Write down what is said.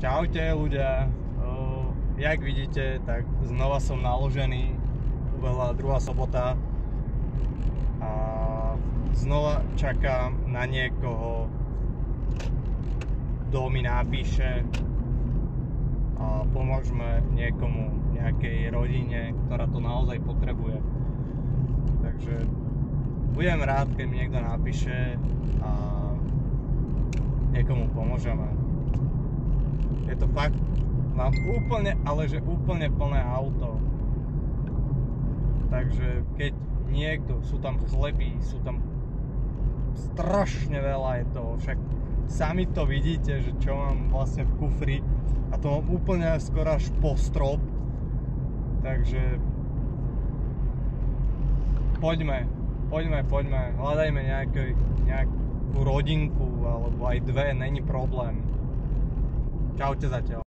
Čaute ľudia, jak vidíte, tak znova som naložený, ubehla druhá sobota a znova čakám na niekoho, kto mi napíše a pomôžeme niekomu, nejakej rodine, ktorá to naozaj potrebuje. Takže budem rád, keď mi niekto napíše a niekomu pomôžeme. Je to fakt, mám úplne, ale že úplne plné auto. Takže keď niekto, sú tam chleby, sú tam strašne veľa je toho, však sami to vidíte, že čo mám vlastne v kufri a to mám úplne skoro až po strop. Takže poďme, hľadajme nejakú rodinku alebo aj dve, není problém. Čaute zatiaľ.